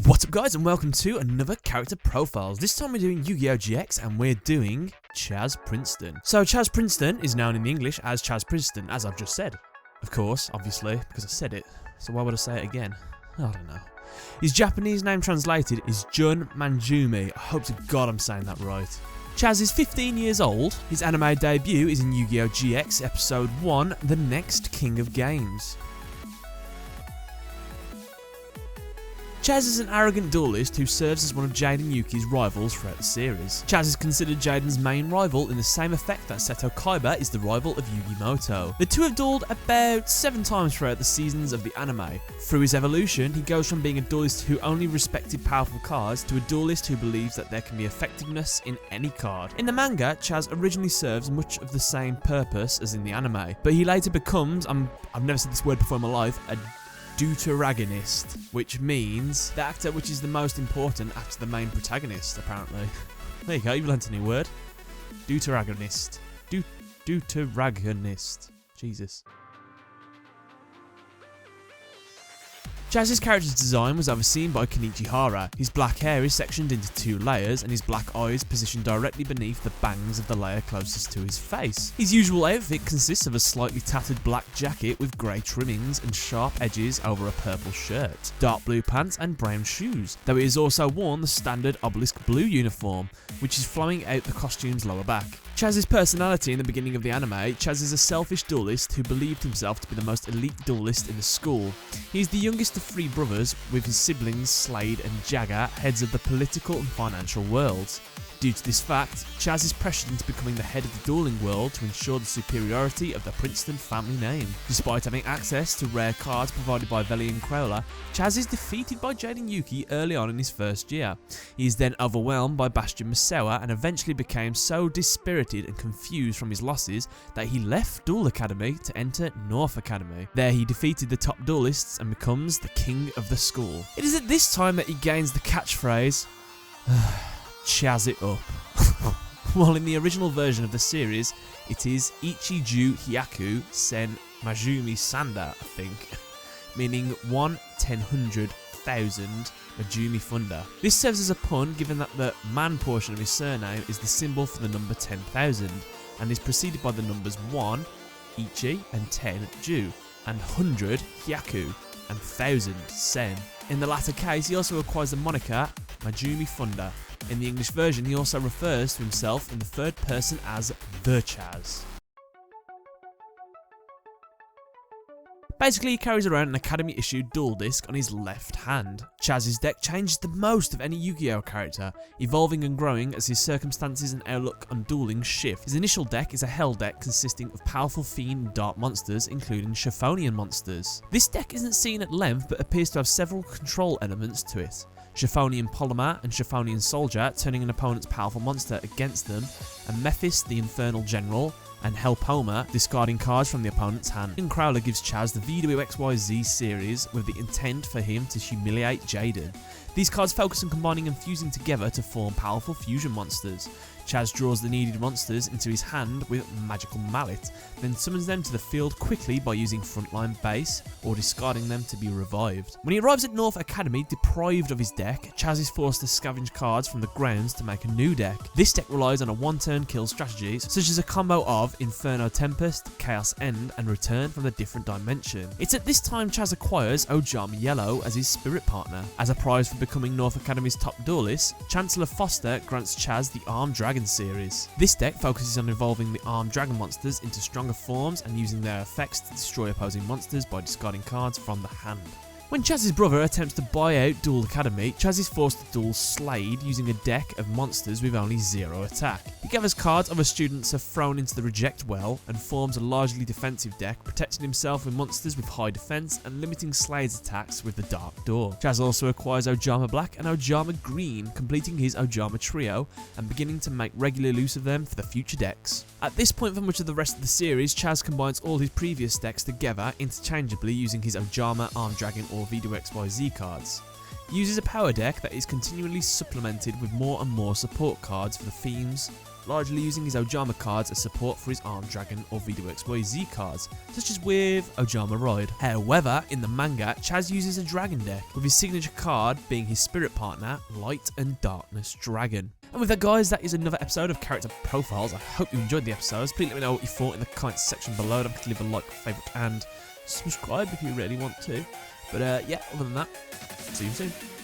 What's up guys and welcome to another Character Profiles. This time we're doing Yu-Gi-Oh! GX and we're doing Chazz Princeton. So Chazz Princeton is known in the English as Chazz Princeton, as I've just said. Of course, obviously, because I said it. So why would I say it again? I don't know. His Japanese name translated is Jun Manjoume. I hope to God I'm saying that right. Chazz is 15 years old. His anime debut is in Yu-Gi-Oh! GX Episode 1, The Next King of Games. Chazz is an arrogant duelist who serves as one of Jaden Yuki's rivals throughout the series. Chazz is considered Jaden's main rival in the same effect that Seto Kaiba is the rival of Yugimoto. The two have duelled about 7 times throughout the seasons of the anime. Through his evolution, he goes from being a duelist who only respected powerful cards to a duelist who believes that there can be effectiveness in any card. In the manga, Chazz originally serves much of the same purpose as in the anime, but he later becomes, I've never said this word before in my life, a deuteragonist, which means the actor which is the most important after the main protagonist, apparently. There you go, you've learnt a new word. Deuteragonist. Deuteragonist. Jesus. Chazz's character's design was overseen by Kenichi Hara. His black hair is sectioned into 2 layers and his black eyes positioned directly beneath the bangs of the layer closest to his face. His usual outfit consists of a slightly tattered black jacket with grey trimmings and sharp edges over a purple shirt, dark blue pants and brown shoes, though he has also worn the standard obelisk blue uniform, which is flowing out the costume's lower back. Chazz's personality in the beginning of the anime, Chazz is a selfish duelist who believed himself to be the most elite duelist in the school. He is the youngest of 3 brothers, with his siblings Slade and Jagger heads of the political and financial worlds. Due to this fact, Chazz is pressured into becoming the head of the dueling world to ensure the superiority of the Princeton family name. Despite having access to rare cards provided by Veli and Crowler, Chazz is defeated by Jaden Yuki early on in his first year. He is then overwhelmed by Bastion Masawa and eventually became so dispirited and confused from his losses that he left Duel Academy to enter North Academy. There he defeated the top duelists and becomes the king of the school. It is at this time that he gains the catchphrase, Chazz it up. While in the original version of the series, it is Ichiju Hyaku Sen Manjoume Sanda, I think, meaning 1/10,000 Manjoume Thunder. This serves as a pun given that the man portion of his surname is the symbol for the number 10,000 and is preceded by the numbers 1, Ichi, and 10, Ju, and 100, Hyaku, and 1,000, Sen. In the latter case, he also acquires the moniker Manjoume Thunder. In the English version, he also refers to himself in the 3rd person as the Chazz. Basically, he carries around an Academy-issued duel disc on his left hand. Chazz's deck changes the most of any Yu-Gi-Oh! Character, evolving and growing as his circumstances and outlook on dueling shift. His initial deck is a Hell deck consisting of powerful Fiend and Dark monsters, including Chiffonian monsters. This deck isn't seen at length, but appears to have several control elements to it. Chiffonian Polymer and Chiffonian Soldier, turning an opponent's powerful monster against them, and Mephis the Infernal General, and Helpoma, discarding cards from the opponent's hand. And Crowler gives Chazz the VWXYZ series with the intent for him to humiliate Jaden. These cards focus on combining and fusing together to form powerful fusion monsters. Chazz draws the needed monsters into his hand with Magical Mallet, then summons them to the field quickly by using Frontline Base or discarding them to be revived. When he arrives at North Academy, deprived of his deck, Chazz is forced to scavenge cards from the grounds to make a new deck. This deck relies on a 1-turn kill strategy, such as a combo of Inferno Tempest, Chaos End, and Return from the different dimension. It's at this time Chazz acquires Ojama Yellow as his spirit partner. As a prize for becoming North Academy's top duelist, Chancellor Foster grants Chazz the Armed Dragon series. This deck focuses on evolving the Armed Dragon monsters into stronger forms and using their effects to destroy opposing monsters by discarding cards from the hand. When Chazz's brother attempts to buy out Duel Academy, Chazz is forced to duel Slade using a deck of monsters with only 0 attack. He gathers cards other students have thrown into the reject well and forms a largely defensive deck, protecting himself with monsters with high defense and limiting Slade's attacks with the Dark Door. Chazz also acquires Ojama Black and Ojama Green, completing his Ojama trio and beginning to make regular use of them for the future decks. At this point for much of the rest of the series, Chazz combines all his previous decks together interchangeably using his Ojama, Armed Dragon or VWXYZ cards. He uses a power deck that is continually supplemented with more and more support cards for the themes largely using his Ojama cards as support for his Armed Dragon or VWXYZ cards, such as with Ojama Ride. However, in the manga, Chaz uses a dragon deck, with his signature card being his spirit partner, Light and Darkness Dragon. And with that, guys, that is another episode of Character Profiles. I hope you enjoyed the episodes. Please let me know what you thought in the comments section below. Don't forget to leave a like, favourite, and subscribe if you really want to. But yeah, other than that, see you soon.